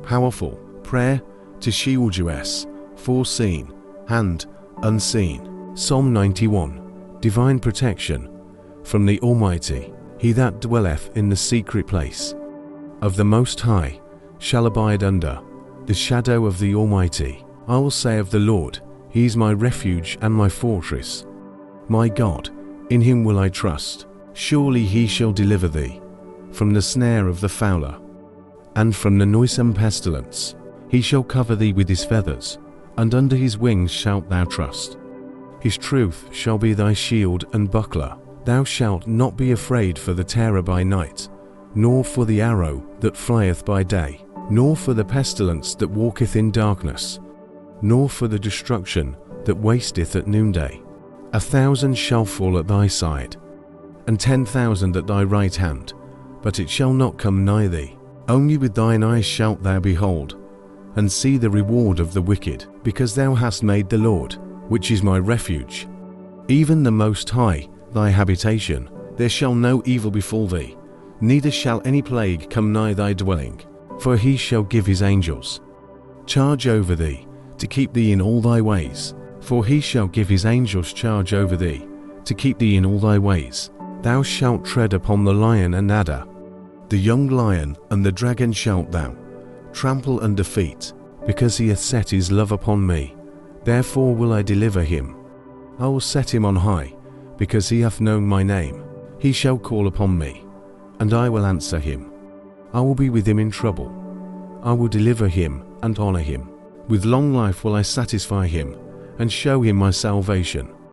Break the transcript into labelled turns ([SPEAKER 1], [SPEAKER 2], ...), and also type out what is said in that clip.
[SPEAKER 1] powerful prayer to shield us, foreseen and unseen. Psalm 91. Divine protection from the Almighty. He that dwelleth in the secret place of the Most High shall abide under the shadow of the Almighty. I will say of the Lord, He is my refuge and my fortress. My God, in Him will I trust. Surely He shall deliver thee from the snare of the fowler, and from the noisome pestilence. He shall cover thee with His feathers, and under His wings shalt thou trust. His truth shall be thy shield and buckler. Thou shalt not be afraid for the terror by night, nor for the arrow that flieth by day, nor for the pestilence that walketh in darkness, nor for the destruction that wasteth at noonday. 1,000 shall fall at thy side, and 10,000 at thy right hand, but it shall not come nigh thee. Only with thine eyes shalt thou behold, and see the reward of the wicked, because thou hast made the Lord, which is my refuge, even the Most High, thy habitation. There shall no evil befall thee, neither shall any plague come nigh thy dwelling. For He shall give His angels charge over thee, to keep thee in all thy ways. For He shall give His angels charge over thee, to keep thee in all thy ways. Thou shalt tread upon the lion and adder, the young lion and the dragon shalt thou trample under feet. Because He hath set His love upon me, therefore will I deliver him. I will set him on high, because he hath known my name. He shall call upon me, and I will answer him. I will be with him in trouble. I will deliver him and honor him. With long life will I satisfy him, and show him my salvation.